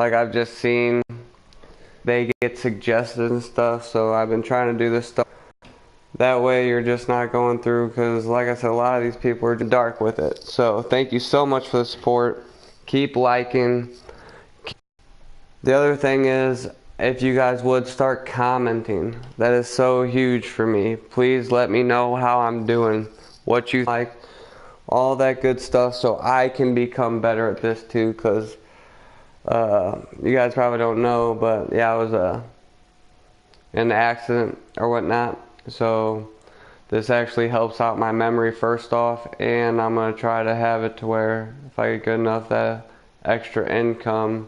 like I've just seen they get suggested and stuff, so I've been trying to do this stuff. That way you're just not going through, because like I said, a lot of these people are dark with it. So thank you so much for the support. Keep liking. The other thing is, if you guys would start commenting, that is so huge for me. Please let me know how I'm doing, what you like, all that good stuff, so I can become better at this too, because you guys probably don't know, but yeah, I was in an accident or whatnot, so this actually helps out my memory first off, and I'm going to try to have it to where if I get good enough, that extra income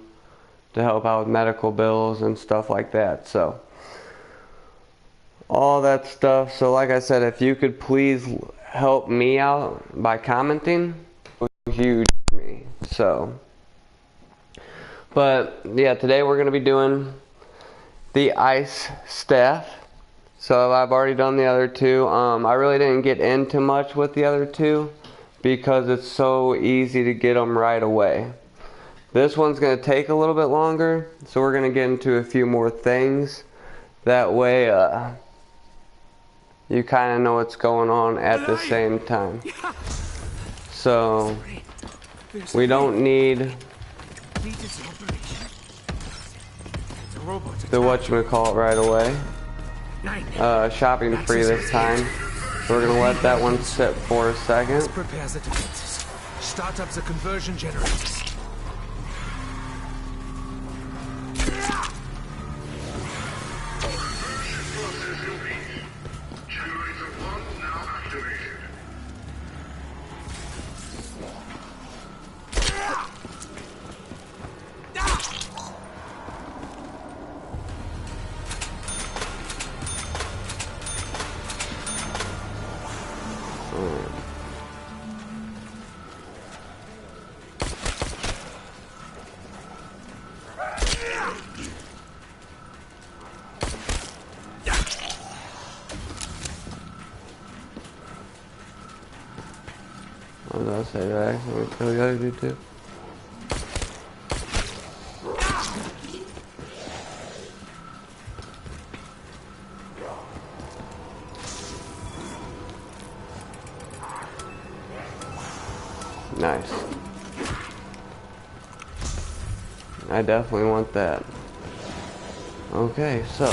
to help out with medical bills and stuff like that. So all that stuff. So like I said, if you could please help me out by commenting, it would be huge for me. So, but yeah, today we're going to be doing the ice staff. So I've already done the other two. I really didn't get into much with the other two because it's so easy to get them right away. This one's going to take a little bit longer, so we're going to get into a few more things. That way you kind of know what's going on at the same time. So we don't need the whatchamacallit right away. Shopping free this time. So we're going to let that one sit for a second. Prepare the defenses. Start up the conversion generators. What did I say? Did I accidentally kill the other dude too? Nice. I definitely want that. Okay, so,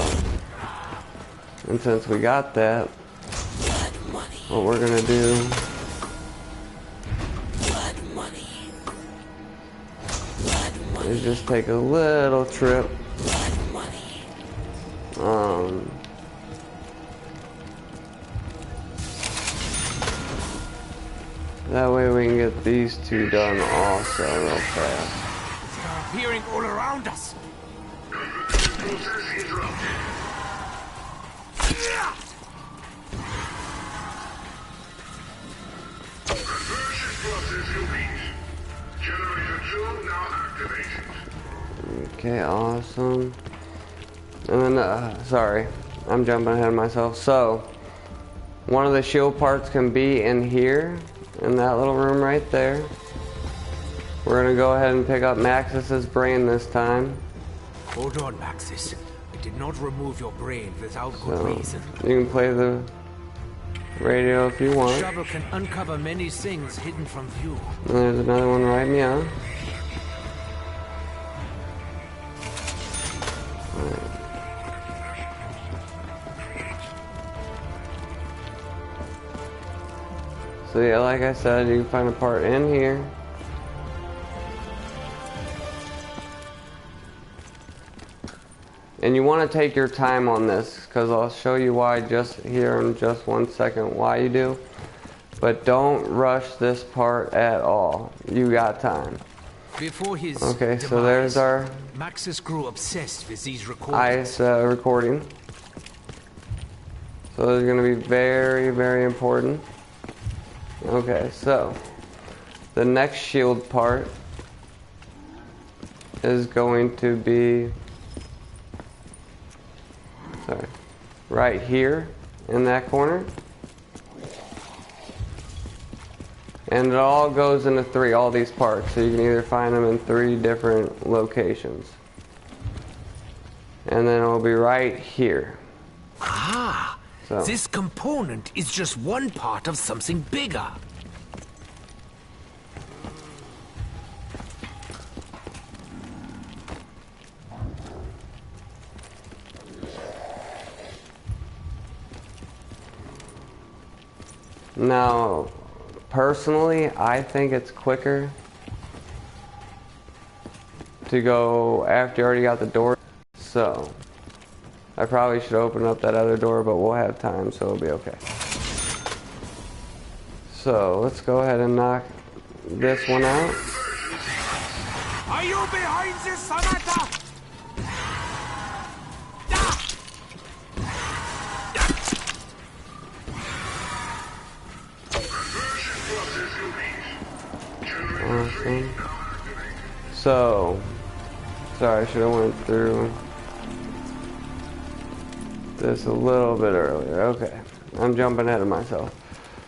and since we got that, what we're gonna do is just take a little trip. That way we can get these two done also real fast. They are appearing all around us. Okay, awesome. And then, sorry, I'm jumping ahead of myself. So, one of the shield parts can be in here, in that little room right there. We're gonna go ahead and pick up Maxis's brain this time. Hold on, Maxis. I did not remove your brain without good reason. You can play the radio if you want. Travel can uncover many things hidden from view. And there's another one right meow. So yeah, like I said, you can find a part in here. And you want to take your time on this, because I'll show you why just here in just 1 second why you do. But don't rush this part at all. You got time. Before his okay, demise, so there's our Maxis grew obsessed with these recordings. ice recording. So those are going to be very, very important. Okay, so the next shield part is going to be right here in that corner. And it all goes into 3, all these parts. So you can either find them in 3 different locations. And then it'll be right here. Ah, So. this component is just one part of something bigger. Now, personally, I think it's quicker to go after you already got the door. So, I probably should open up that other door, but we'll have time, so it'll be okay. So, let's go ahead and knock this one out. Are you behind this, Samantha? Awesome. So, sorry, I should have went through this a little bit earlier. Okay, I'm jumping ahead of myself.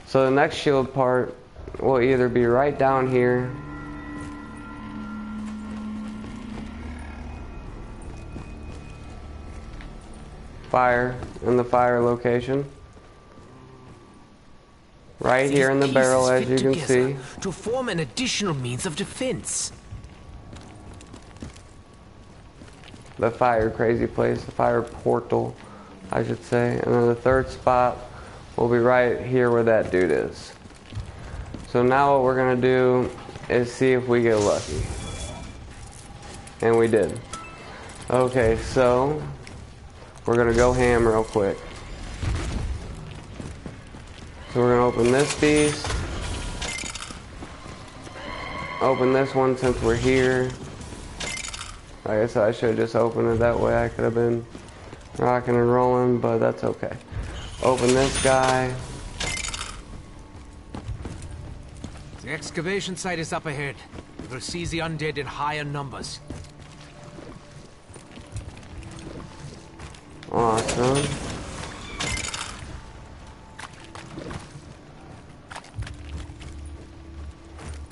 So the next shield part will either be right down here, fire, in the fire location. Right here in the barrel, as you can see. To form an additional means of defense. The fire crazy place, the fire portal, I should say. And then the third spot will be right here where that dude is. So now what we're gonna do is see if we get lucky. And we did. Okay, so we're gonna go ham real quick. So we're gonna open this beast. Open this one since we're here. Like I said, I should have just opened it that way. I could have been rocking and rolling, but that's okay. Open this guy. The excavation site is up ahead. We'll seize the undead in higher numbers. Awesome.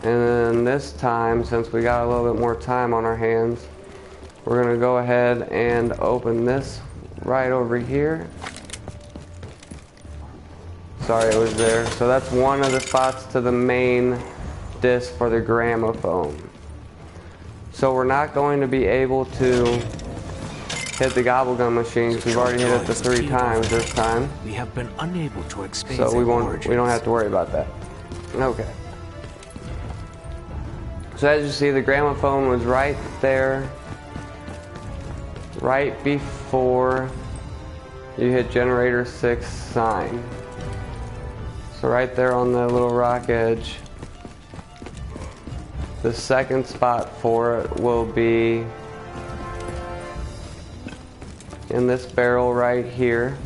And then this time, since we got a little bit more time on our hands, we're gonna go ahead and open this right over here. Sorry, it was there. So that's one of the spots to the main disc for the gramophone. So we're not going to be able to hit the gobblegum machine because we've already hit it the 3 times this time. We have been unable to explain. So we don't have to worry about that. Okay. So as you see, the gramophone was right there, right before you hit generator 6 sign. So right there on the little rock edge. The second spot for it will be in this barrel right here.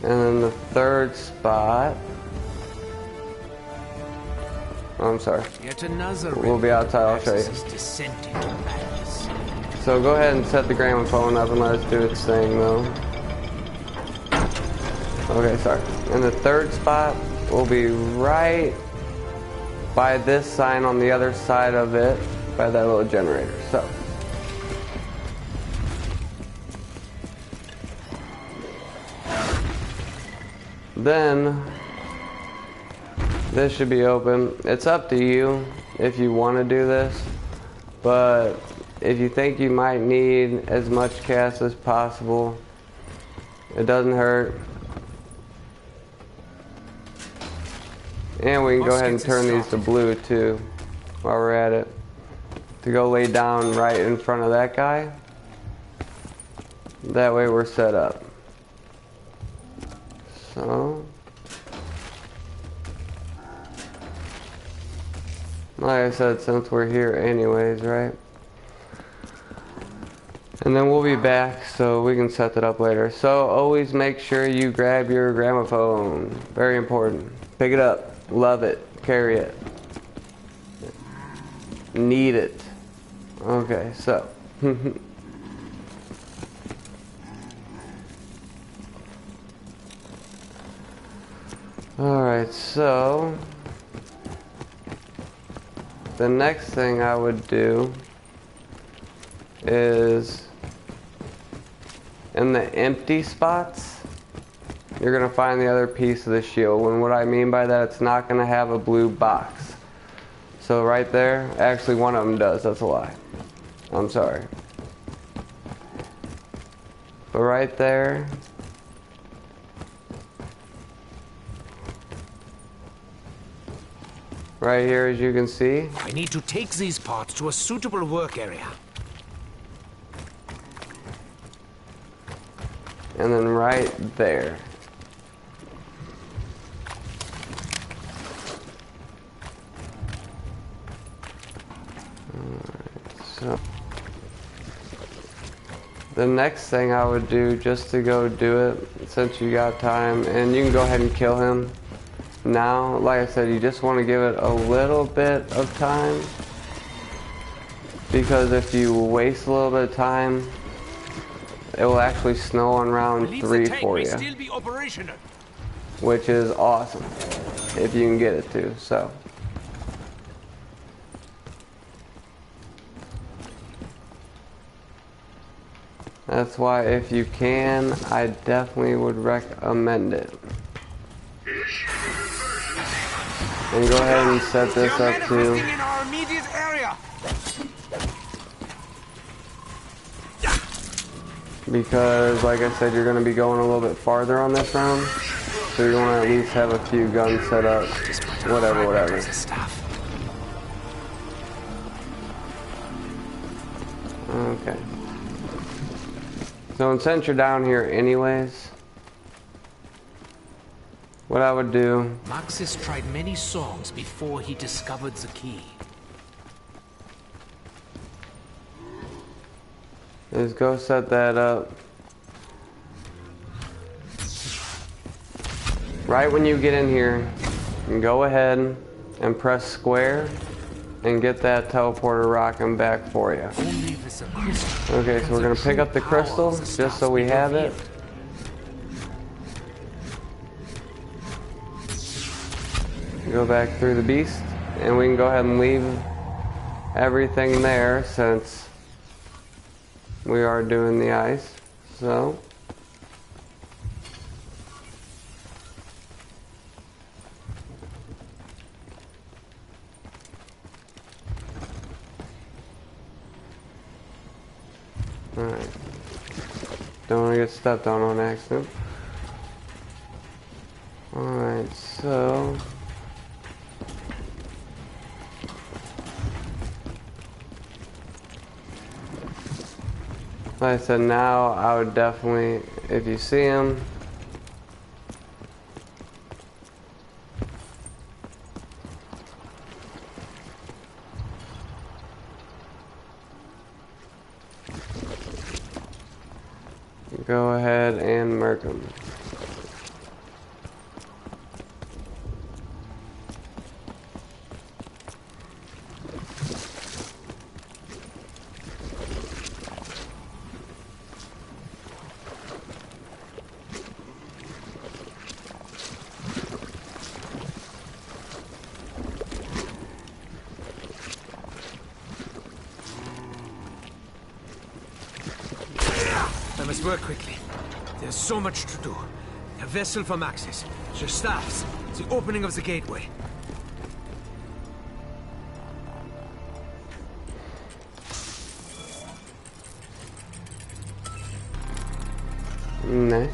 And then the third spot, oh, I'm sorry, we'll be outside, I'll show you. So go ahead and set the gramophone up and let us do its thing though. Okay, sorry. And the third spot will be right by this sign on the other side of it, by that little generator. So then this should be open. It's up to you if you want to do this, but if you think you might need as much cast as possible, it doesn't hurt. And we can go ahead and turn these to blue too while we're at it, to go lay down right in front of that guy. That way we're set up. So like I said, since we're here anyways, right? And then we'll be back so we can set that up later. So always make sure you grab your gramophone. Very important. Pick it up. Love it. Carry it. Need it. Okay, so. Alright, so the next thing I would do is in the empty spots, you're going to find the other piece of the shield. And what I mean by that, it's not going to have a blue box. So right there, actually one of them does, that's a lie. I'm sorry. But right there, right here, as you can see. I need to take these parts to a suitable work area. And then right there. Alright, so the next thing I would do, just to go do it, since you got time, and you can go ahead and kill him. Now, like I said, you just want to give it a little bit of time, because if you waste a little bit of time, it will actually snow on round 3 for you, still be operational. which is awesome if you can get it to. So that's why, if you can, I definitely would recommend it. And go ahead and set this up too. In our immediate area. Because, like I said, you're going to be going a little bit farther on this round. So you're going to at least have a few guns set up. Whatever. Okay. So since you're down here anyways, what I would do... Maxis tried many songs before he discovered the key. is go set that up. Right when you get in here, go ahead and press square and get that teleporter rocking back for you. Okay, so we're going to pick up the crystal just so we have it. Go back through the beast, and we can go ahead and leave everything there since we are doing the ice. So alright. Don't want to get stepped on accident. Alright, so like I said, now I would definitely, if you see him, go ahead and murk him. I must work quickly. There's so much to do. A vessel for Maxis, the staffs, the opening of the gateway. Nice.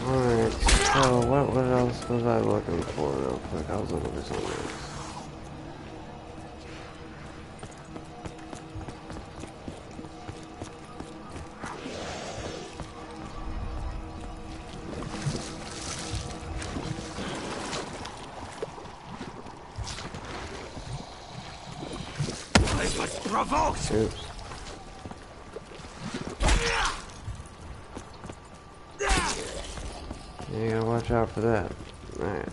Alright, so what else was I looking for real quick? I was looking for something else. I was provoked! Oops. You gotta watch out for that. Alright.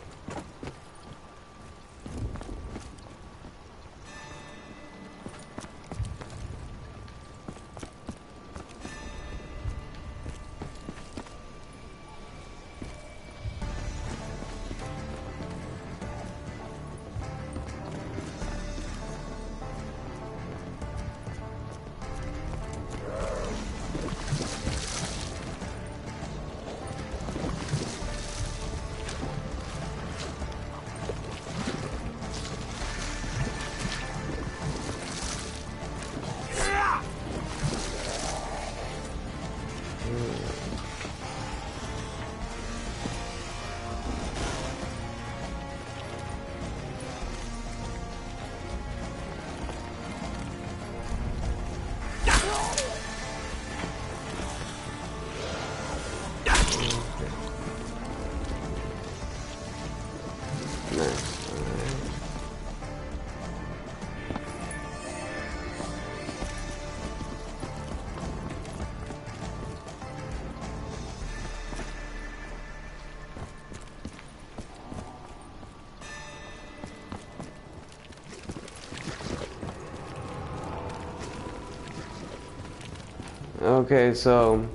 Okay, so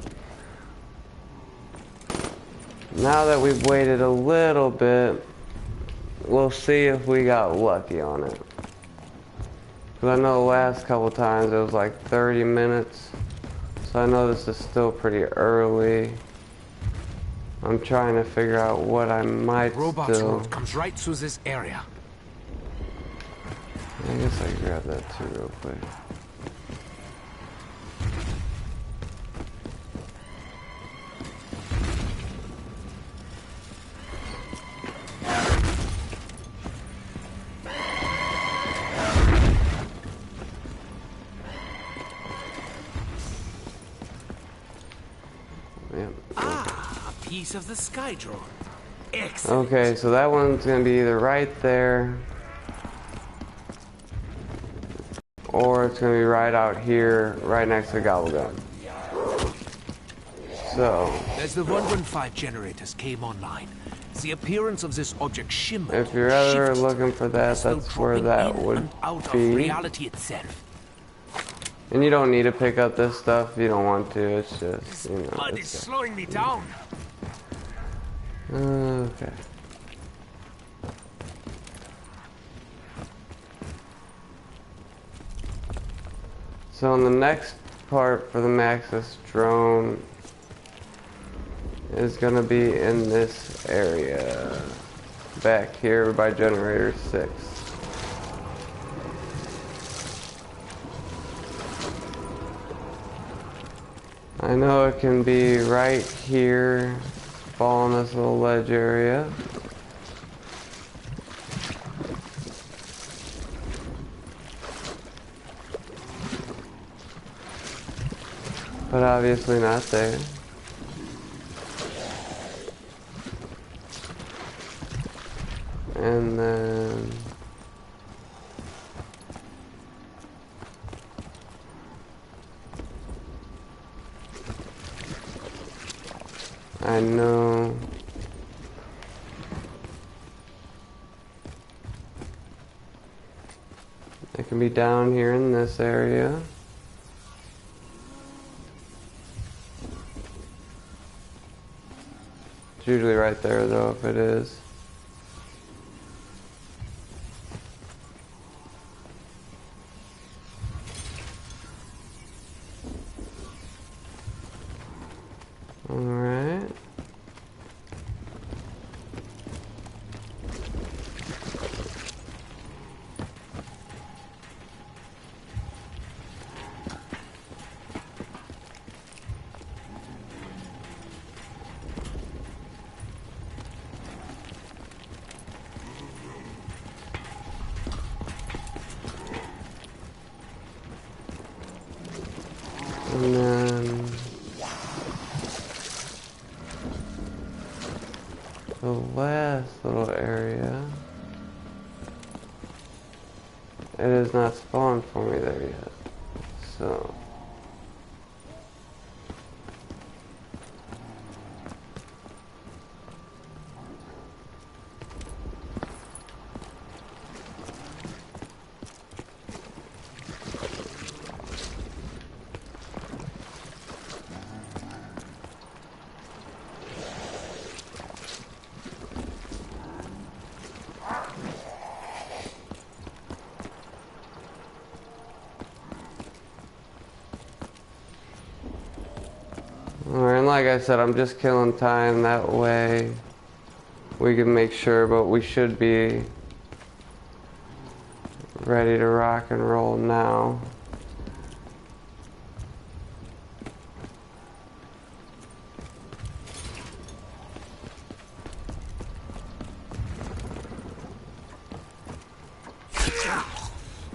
now that we've waited a little bit, we'll see if we got lucky on it. Because I know the last couple times it was like 30 minutes. So I know this is still pretty early. I'm trying to figure out what I might Robot's still... road comes right through this area. I guess I can grab that too real quick. Piece of the sky drone. Excellent. Okay, so that one's gonna be either right there, or it's gonna be right out here, right next to the gobble gun. So, as the 115 generators came online, the appearance of this object shimmered. if you're ever shifted, looking for that, that's where that would and out be. of reality itself. And you don't need to pick up this stuff if you don't want to. It's just, you know. Mud is slowing me down. Okay. So the next part for the Maxis drone is gonna be in this area back here by generator 6. I know it can be right here, fall on this little ledge area. But obviously not there. And then I know it can be down here in this area. It's usually right there though if it is. Alright. And then the last little area, it is not spawned for me there yet. So like I said, I'm just killing time that way we can make sure, but we should be ready to rock and roll now.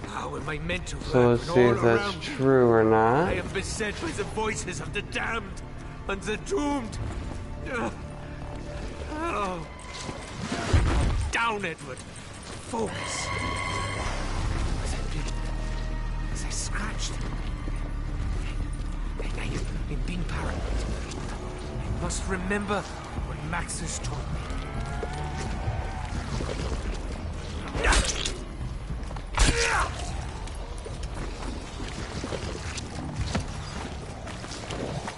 How am I meant to So let's see if that's true or not. I am beset by the voices of the damned and the doomed. Oh. Down, Edward. Focus. As I scratched. I'm being paranoid. I must remember what Max has taught me.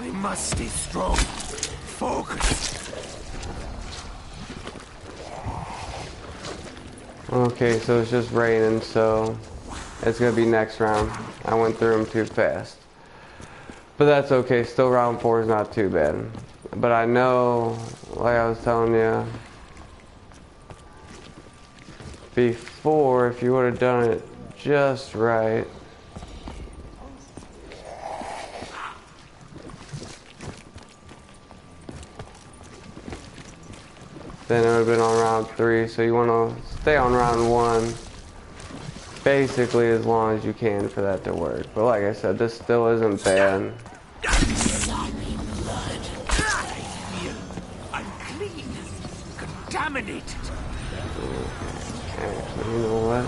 I must stay strong. Focus. Okay, so it's just raining, so it's gonna be next round. I went through them too fast. But that's okay, still round 4 is not too bad. But I know, like I was telling you before, if you would have done it just right, then it would have been on round 3. So you want to stay on round 1 basically as long as you can for that to work. But like I said, this still isn't bad. Soppy blood. I feel unclean, contaminated. Actually, you know what?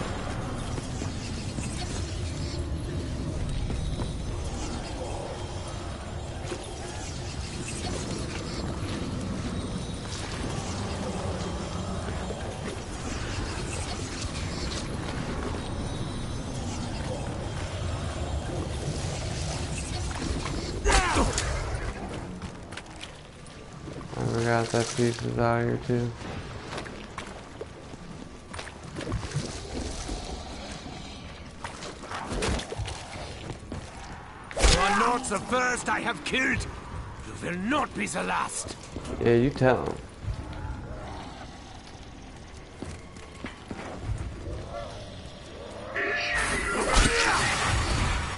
I forgot that piece is out here too. You are not the first I have killed. You will not be the last. Yeah, you tell him.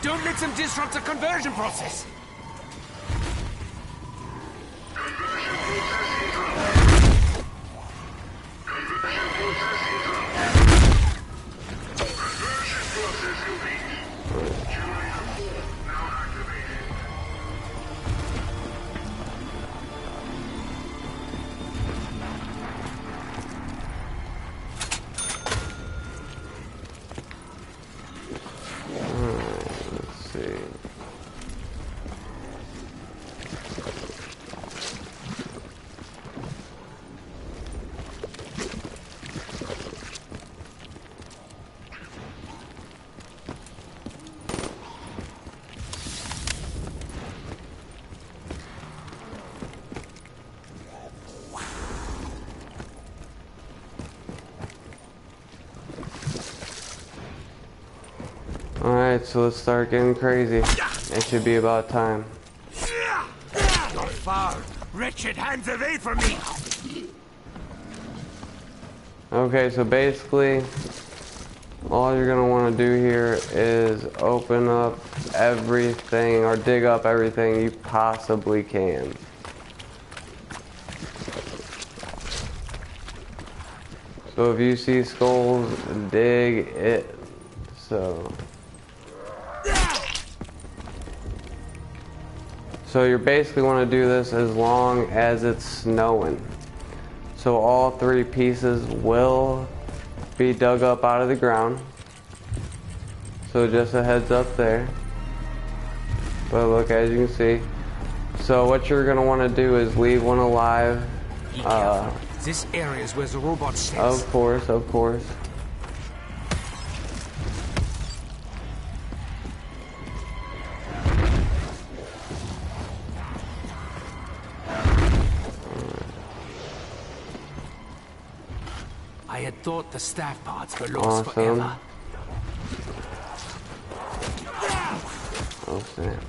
Don't let them disrupt the conversion process. Let's see. Alright, so let's start getting crazy. It should be about time. Your foul, wretched hands away from me! Okay, so basically, all you're gonna want to do here is open up everything, or dig up everything you possibly can. So if you see skulls, dig it. So you basically want to do this as long as it's snowing. So all 3 pieces will be dug up out of the ground. So just a heads up there. But look, as you can see. So what you're going to want to do is leave one alive. Be careful. This area is where the robot sits. Of course, of course. I had thought the staff parts were lost forever. Oh snap.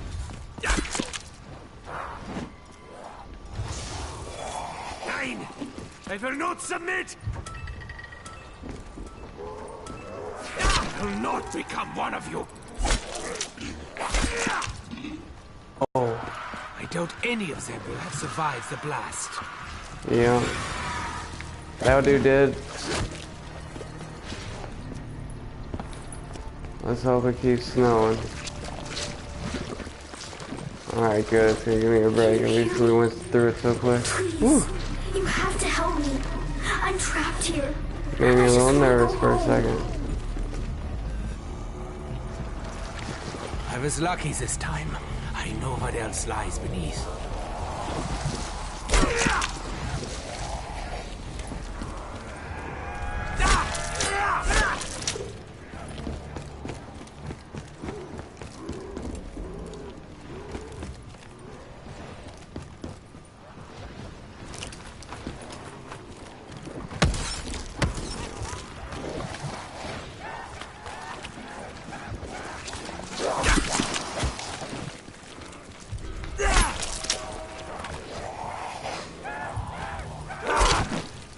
will not submit! I will not become one of you! Oh. I doubt any of them will have survived the blast. Yeah. That dude did. Let's hope it keeps snowing. Alright, good. It's gonna give me a break. At least we went through it so quick. Please, Woo. you have to help me. I'm trapped here. Made me I a just little wanna nervous go for a home. second. I was lucky this time. I know what else lies beneath.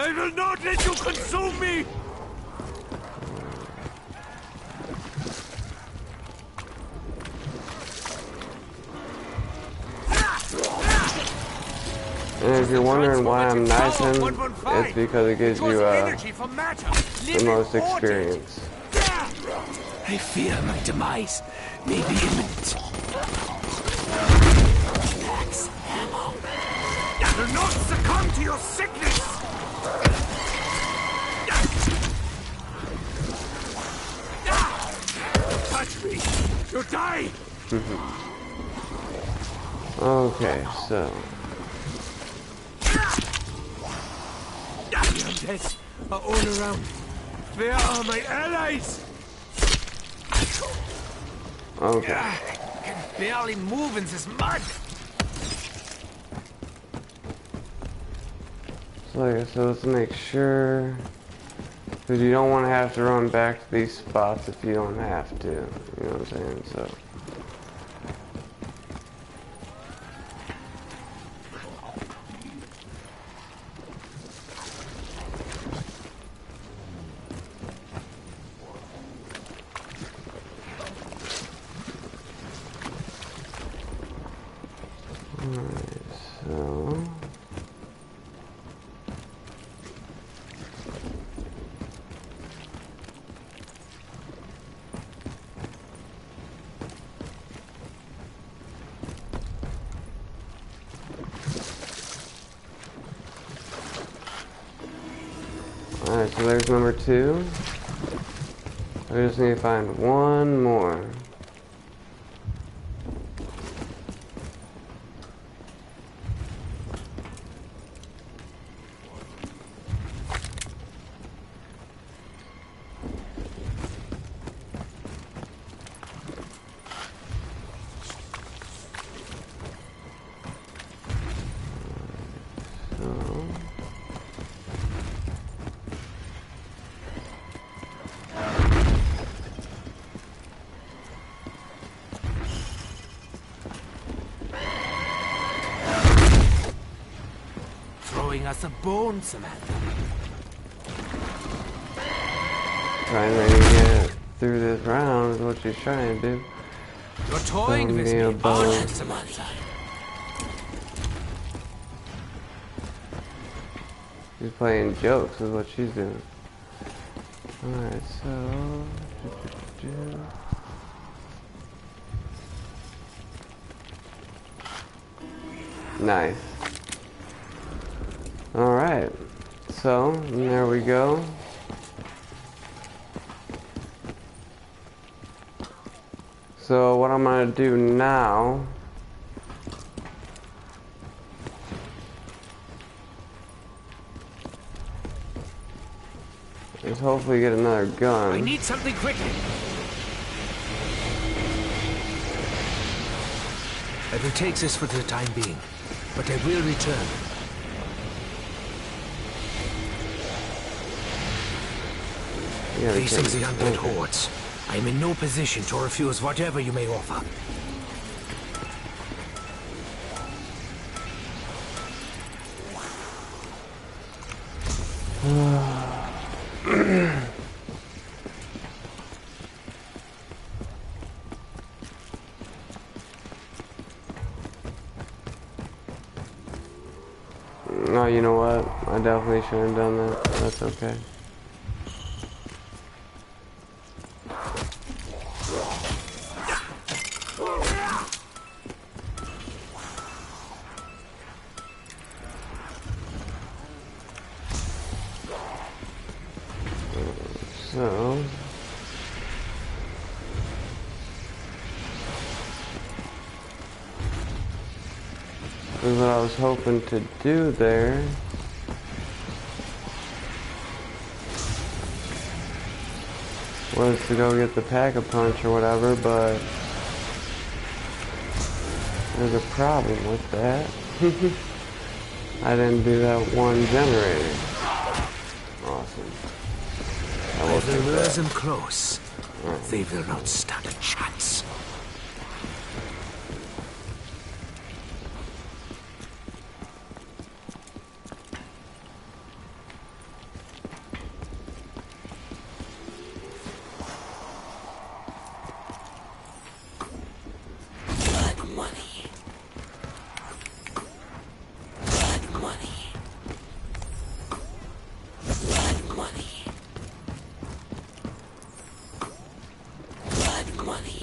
I will not let you consume me! And if you're wondering why I'm knifing, it's because it gives you the most experience. I fear my demise may be imminent. Max ammo. Do not succumb to your sickness! Touch me! You die! Okay, so. The undead are all around. Where are my allies? Okay. I can barely move in this mud. So let's make sure. Because you don't want to have to run back to these spots if you don't have to. You know what I'm saying? So. Alright, so there's number 2. I just need to find one more. Us a bone, Samantha. Trying to get through this round is what she's trying to do. You're toying with me, aren't you, Samantha? She's playing jokes is what she's doing. Alright, so... Nice. Alright, so there we go. So what I'm gonna do now is hopefully get another gun. I need something quickly. I will take this for the time being, but I will return. Facing the undead hordes, I am in no position to refuse whatever you may offer. Oh, you know what? I definitely shouldn't have done that. That's okay. So... is what I was hoping to do there. Was to go get the pack-a-punch or whatever, but there's a problem with that. I didn't do that one generator. Awesome. I will lure them close. They will not stand a chance.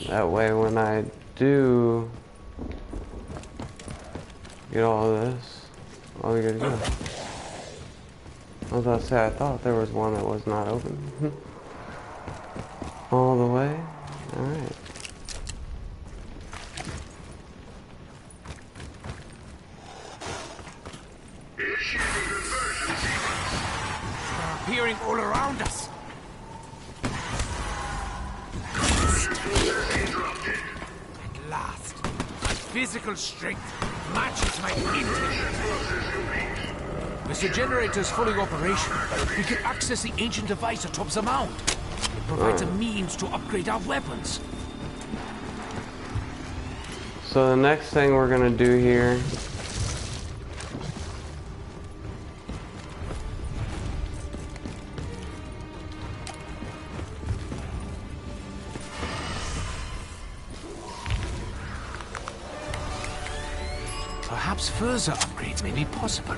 That way when I do get all of this, I'll be good to go. I was about to say, I thought there was one that was not open. All the way? Alright. They're appearing all around us. At last, my physical strength matches my intellect. With the generators fully operational, we can access the ancient device atop the mound. It provides a means to upgrade our weapons. So the next thing we're gonna do here Perhaps further upgrades may be possible.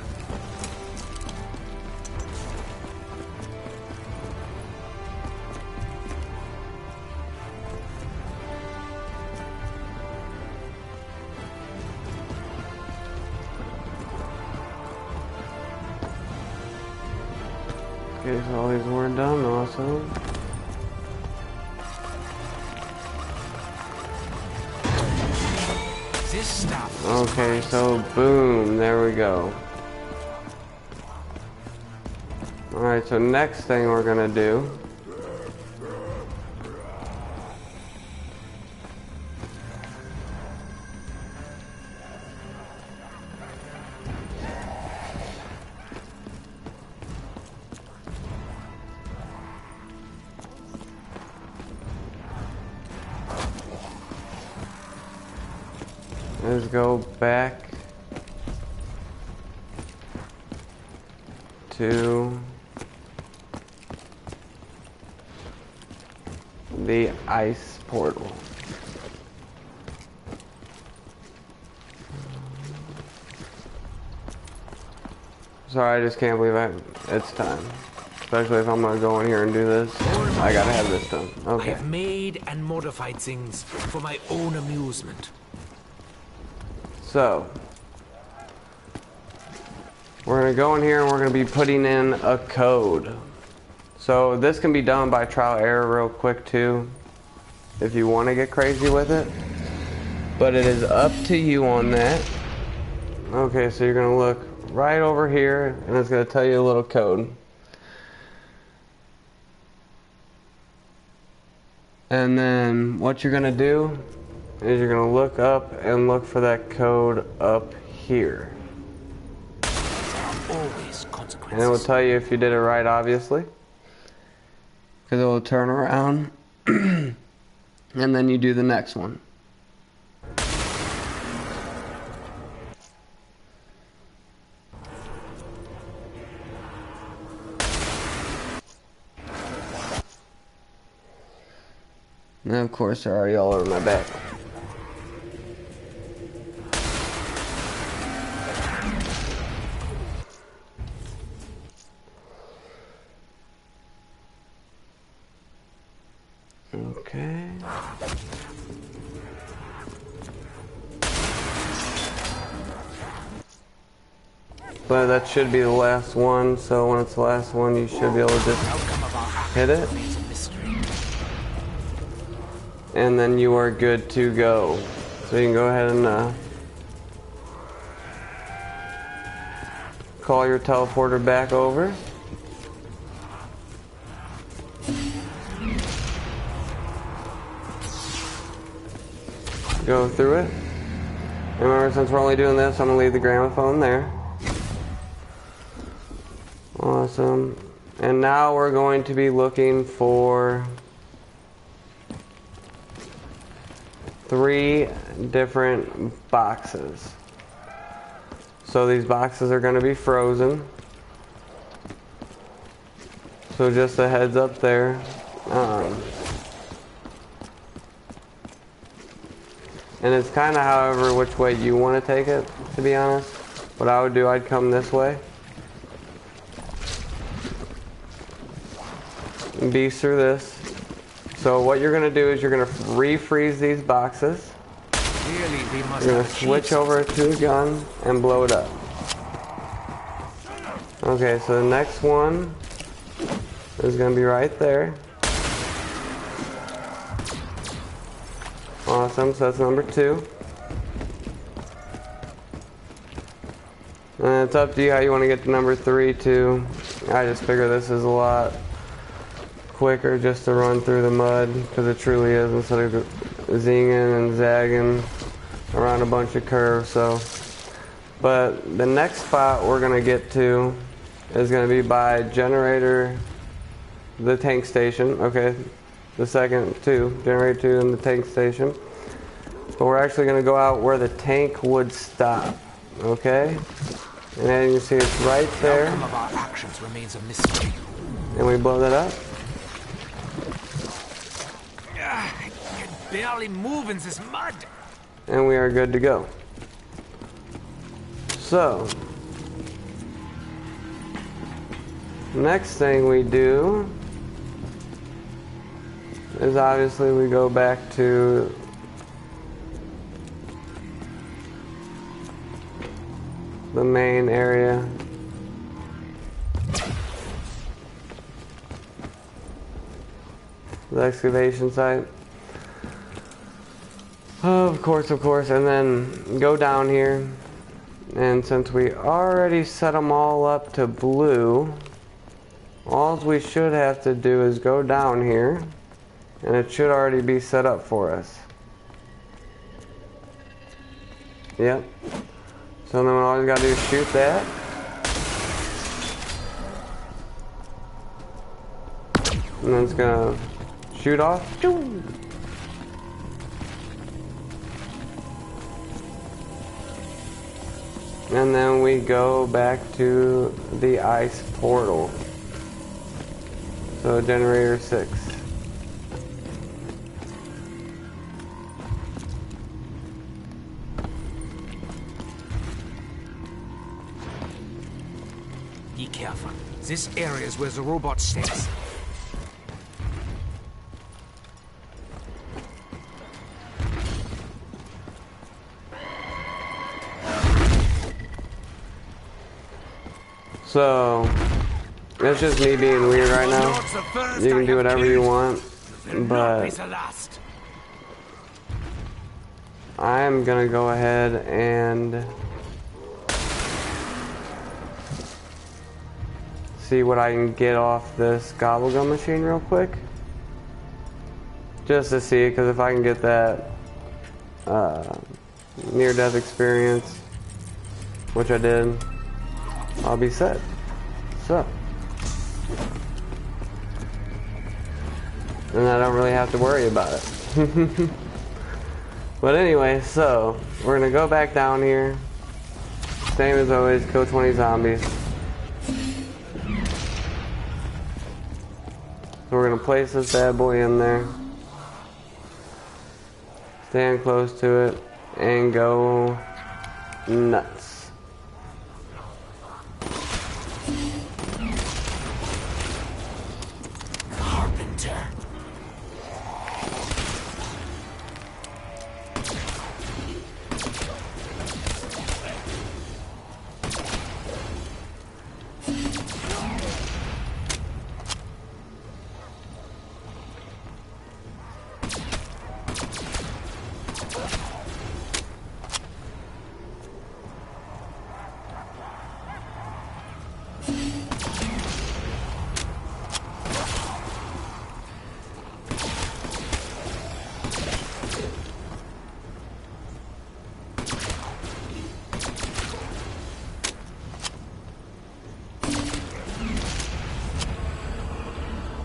Okay, so all these were done, awesome. This stuff. Okay, so boom, there we go. Alright, so next thing we're gonna do is go back to the ice portal. Sorry, I just can't believe it's time. Especially if I'm gonna go in here and do this. I gotta have this done. Okay. I've made and modified things for my own amusement. So, we're gonna go in here and we're gonna be putting in a code. So this can be done by trial error real quick too, if you want to get crazy with it. But it is up to you on that. Okay, so you're gonna look right over here and it's gonna tell you a little code. And then what you're gonna do is you're gonna look up and look for that code up here. Always consequences. And it will tell you if you did it right, obviously. Because it will turn around. And then you do the next one. And of course they're already all over my back. Okay. But that should be the last one, so when it's the last one, you should be able to just hit it. And then you are good to go. So you can go ahead and call your teleporter back over. Go through it. Remember, since we're only doing this, I'm going to leave the gramophone there. Awesome. And now we're going to be looking for 3 different boxes. So these boxes are going to be frozen. So just a heads up there. And it's kind of however which way you want to take it, to be honest. What I would do, I'd come this way. And beast through this. So what you're going to do is you're going to refreeze these boxes. You're going to switch over to a gun and blow it up. Okay, so the next one is going to be right there. Awesome, so that's number 2. And it's up to you how you want to get to number 3 too. I just figure this is a lot quicker just to run through the mud, because it truly is, instead of zinging and zagging around a bunch of curves. So, but the next spot we're going to get to is going to be by generator, the tank station. Okay, the second 2, generator 2 and the tank station. But we're actually going to go out where the tank would stop. Okay, and then you can see it's right there. The outcome of our actions remains a mystery. And we blow that up. I can barely move in this mud. And we are good to go. So, next thing we do is obviously we go back to the main area. The excavation site. Of course, and then go down here. And since we already set them all up to blue, all we should have to do is go down here, and it should already be set up for us. Yep. So then all we gotta do is shoot that. And then it's gonna shoot off. Choo! And then we go back to the ice portal. So generator 6. Be careful. This area is where the robot stays. So, it's just me being weird right now. You can do whatever you want, but I'm gonna go ahead and see what I can get off this gobblegum machine real quick. Just to see, because if I can get that near-death experience, which I did, I'll be set. So, and I don't really have to worry about it. But anyway, so we're gonna go back down here. Same as always, kill 20 zombies. So we're gonna place this bad boy in there. stand close to it, and go nuts. Carpenter.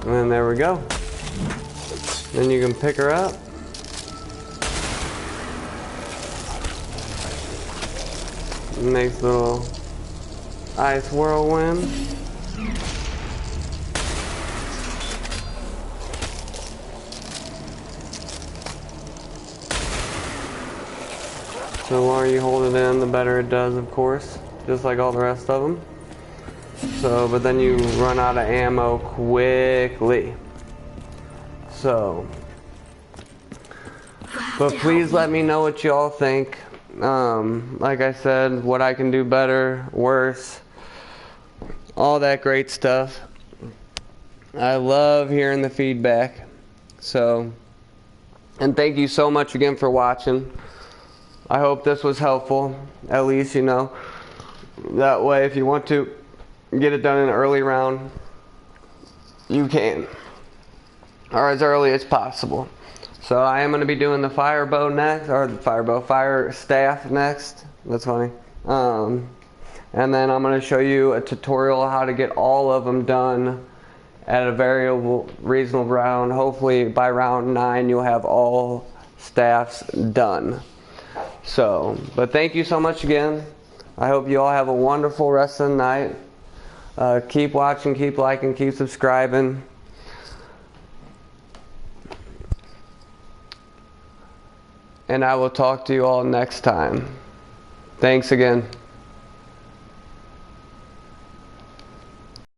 And there we go. Then you can pick her up. Nice little ice whirlwind. So the longer you hold it in, the better it does, of course, just like all the rest of them. So, but then you run out of ammo quickly. So, but please let me know what y'all think. Like I said, what I can do better, worse, all that great stuff. I love hearing the feedback. So, and thank you so much again for watching. I hope this was helpful. At least, you know, that way if you want to get it done in an early round, you can, or as early as possible. So I am going to be doing the fire bow next, or the fire staff next. That's funny. And then I'm going to show you a tutorial how to get all of them done at a very reasonable round. Hopefully by round 9 you'll have all staffs done. So, but thank you so much again. I hope you all have a wonderful rest of the night. Keep watching, keep liking, keep subscribing. And I will talk to you all next time. Thanks again.